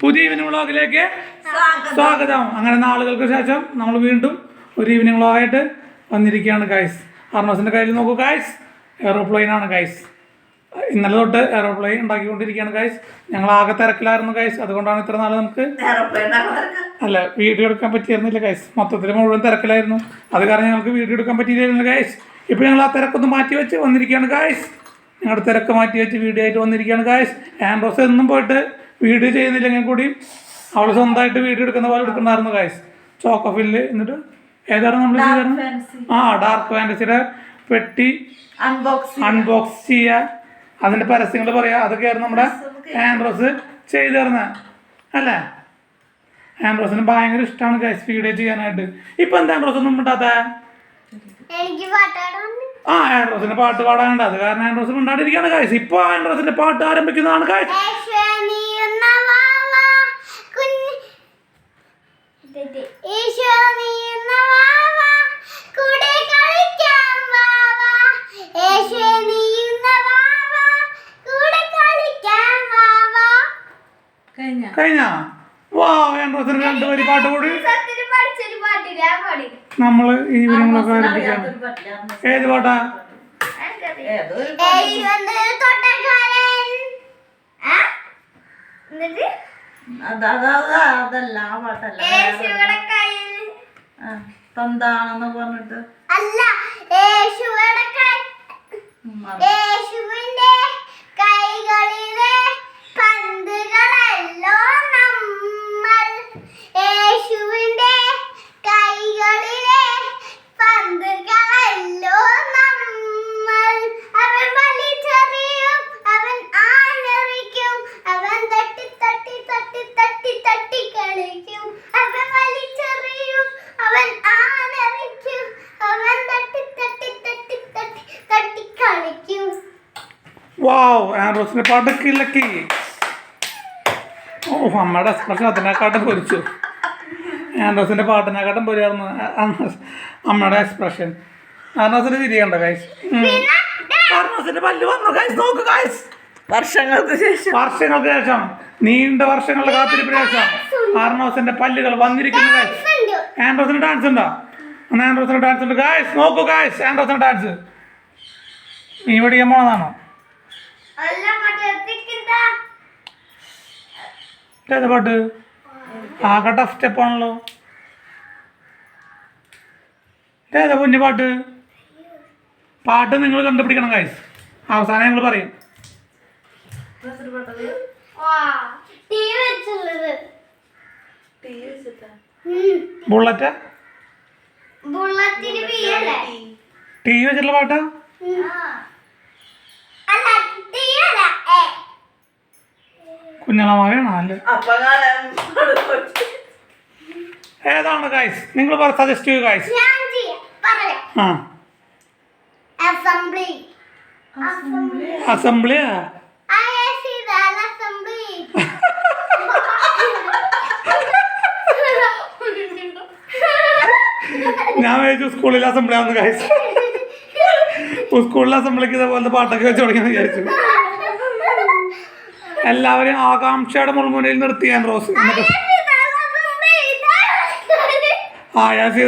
പുതിയ ഈവനിങ് വ്ളോഗിലേക്ക് സ്വാഗതം. അങ്ങനെ നാളുകൾക്ക് ശേഷം നമ്മൾ വീണ്ടും ഒരു ഈവനിങ് വ്ളോഗായിട്ട് വന്നിരിക്കുകയാണ് ഗൈസ്. അർണോസിൻ്റെ കയ്യിൽ നോക്കൂ ഗൈസ്, എയറോപ്ലെയിനാണ് ഗൈസ്. ഇന്നലെ തൊട്ട് എയറോപ്ലെയിൻ ഉണ്ടാക്കിക്കൊണ്ടിരിക്കുകയാണ് ഗൈസ്. ഞങ്ങൾ ആകെ തിരക്കിലായിരുന്നു ഗൈസ്. അതുകൊണ്ടാണ് ഇത്ര നാൾ നമുക്ക് വീഡിയോ എടുക്കാൻ പറ്റിയിരുന്നില്ല ഗൈസ്. മൊത്തത്തിൽ മുഴുവൻ തിരക്കിലായിരുന്നു. അത് കാരണം ഞങ്ങൾക്ക് വീഡിയോ എടുക്കാൻ പറ്റിയില്ലായിരുന്നു ഗൈസ്. ഇപ്പോൾ ഞങ്ങൾ ആ തിരക്കൊന്ന് മാറ്റി വെച്ച് വന്നിരിക്കുകയാണ് ഗൈസ്. ഞങ്ങളുടെ തിരക്ക് മാറ്റി വെച്ച് വീഡിയോ ആയിട്ട് വന്നിരിക്കുകയാണ് ഗൈസ്. ആൻഡ്രോസ് എന്നും പോയിട്ട് വീഡിയോ ചെയ്യുന്നില്ലെങ്കിൽ കൂടി അവൾ സ്വന്തമായിട്ട് വീഡിയോ എടുക്കുന്ന പോലെ എടുക്കണ്ടായിരുന്നു ഗൈസ്. ചോക്കോഫില്ല് എന്നിട്ട് ഏതാണ് നമ്മൾ ചെയ്തായിരുന്നു? ഡാർക്ക് ഫാൻറ്റസിയുടെ പെട്ടി അൺബോക്സ് ചെയ്യുക, അതിൻ്റെ പരസ്യങ്ങൾ പറയുക, അതൊക്കെയായിരുന്നു നമ്മുടെ ആൻഡ്രോസ് ചെയ്തു തരുന്നത് അല്ലേ. ആൻഡ്രോസിന് ഭയങ്കര ഇഷ്ടമാണ് ഗൈസ് വീഡിയോ ചെയ്യാനായിട്ട്. ഇപ്പം എന്താ ആൻഡ്രോസ് ഒന്നും മിണ്ടാത്ത? ആൻഡ്രോസിന്റെ പാട്ട് പാടാനുണ്ട്. അത് കാരണം ആൻഡ്രോസ് മിണ്ടാണ്ടിരിക്കുകയാണ് ഗൈസ്. ഇപ്പോൾ ആൻഡ്രോസിന്റെ പാട്ട് ആരംഭിക്കുന്നതാണ് ഗൈസ്. കഴിഞ്ഞ ആൻഡ്രോസിന് 2 വരി പാട്ട് കൂടി നമ്മള് ഈവനിങ്ങളൊക്കെ ആരംഭിക്കാം. ഏത് പാട്ടാ? തന്താണെന്ന് പറഞ്ഞിട്ട് അല്ല, യേശുവിന്റെ കൈകളിലെ പന്തുകളല്ലോ നമ്മൾ. യേശുവിന്റെ കൈകളിലെ പന്തുകളല്ലോ നമ്മൾ. അവൻ വലിച്ചെറിയും, അവൻ ആഞ്ഞെറിക്കും, അവൻ തട്ടി തട്ടി തട്ടി തട്ടി തട്ടി കളിക്കും. അവൻ വലിച്ചെറിയും, അവൻ ആഞ്ഞെറിക്കും, അവൻ തട്ടി തട്ടി തട്ടി തട്ടി തട്ടി കളിക്കും. ആൻഡ്രോസിന്റെ പാട്ട് കിളക്കി. അമ്മയുടെ എക്സ്പ്രഷൻ അതിനെക്കാട്ടും പൊരിച്ചു. ആൻഡ്രോസിന്റെ പാട്ടിനെക്കാട്ടും പൊരിയായിരുന്നു അമ്മയുടെ എക്സ്പ്രഷൻ. ആൻഡ്രോസിന് തിരിയണ്ട ഗൈസ്. ആൻഡ്രോസിന്റെ പല്ല് വന്നു ഗൈസ്. നോക്ക് ഗൈസ്, വർഷങ്ങൾക്ക് ശേഷം നീണ്ട വർഷങ്ങളുടെ കാത്തിരിപ്പിന് ശേഷം ആർണോസിന്റെ പല്ലുകൾ വന്നിരിക്കുന്നു ഗൈസ്. ആൻഡ്രോസിന് ഡാൻസ് ഉണ്ടോ? ആൻഡ്രോസിന് ഡാൻസ് ഉണ്ട് ഗൈസ്. നോക്കൂ ഗൈസ്, ആൻഡ്രോസിന് ഡാൻസ്. നീ പഠിക്കാൻ പോണതാണോ? ഏത് പാട്ട്? ആകെ ടഫ് സ്റ്റെപ്പാണല്ലോ. ഏതാ കുഞ്ഞു പാട്ട്? പാട്ട് നിങ്ങൾ കണ്ടുപിടിക്കണം ഗൈസ്. അവസാനം ഞങ്ങൾ പറയും. ബുള്ളറ്റ് ടി വി വെച്ചിട്ടുള്ള പാട്ടാ? കുഞ്ഞളമാവേണോ? അല്ലേ, ഏതാണ് ഗൈസ്? നിങ്ങൾ സജസ്റ്റ് ചെയ്യൂ ഗൈസ്. അസംബ്ലിയാ? ഞാൻ വിചാരിച്ചു സ്കൂളിൽ അസംബ്ലി ആവുന്നു ഗൈസ്. സ്കൂളിൽ അസംബ്ലിക്ക് ഇതേപോലത്തെ പാട്ടൊക്കെ വെച്ച് തുടങ്ങിയെന്ന് വിചാരിച്ചു. എല്ലാവരെയും ആകാംക്ഷയുടെ മുൾമുനയിൽ നിർത്തി ആൻഡ്രോസ്.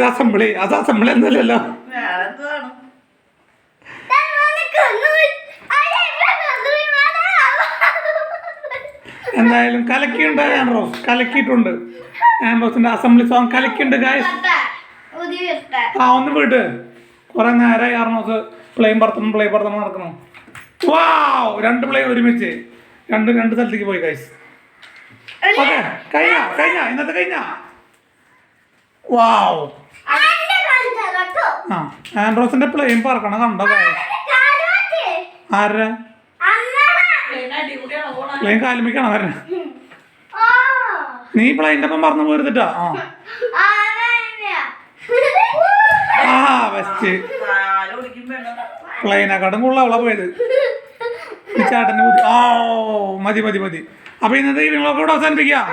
അസംബ്ലി, അത് അസംബ്ലി ഒന്നുമില്ലല്ലോ. എന്തായാലും കലക്കിയുണ്ട് ആൻഡ്രോസ്, കലക്കിയിട്ടുണ്ട്. ആൻഡ്രോസിന്റെ അസംബ്ലി സോങ് കലക്കിയുണ്ട് ഗൈസ്. ഒന്ന് വിട്ട് കുറെ നേരം ആർണോസ് പ്ലെയിൻ പറത്തണം നടക്കണം. 2 പ്ലെയിൻ ഒരുമിച്ച് രണ്ട് സ്ഥലത്തേക്ക് പോയി ഗൈസ്. ഓക്കെ, കഴിഞ്ഞ ഇന്നത്തെ കഴിഞ്ഞ. ആൻഡ്രോസിന്റെ പ്ലെയിൻ പറക്കണം കണ്ടോ ഗൈസ്? ആരുടെ പ്ലെയിൻ കാലുമിക്കണം വരണ? നീ പ്ലെയിൻ്റെ ഒപ്പം പറന്ന് പോരുത്തിട്ടാ? ബെസ്റ്റ്. പ്ലെയിനെക്കാട്ടും കൂടുതൽ അവളാ പോയത്. ഈ ചാട്ടന്റെ ബുദ്ധി. മതി. അപ്പൊ ഇന്നത്തെ ഈ വ്ളോഗ് ഇവിടെ അവസാനിപ്പിക്കാം.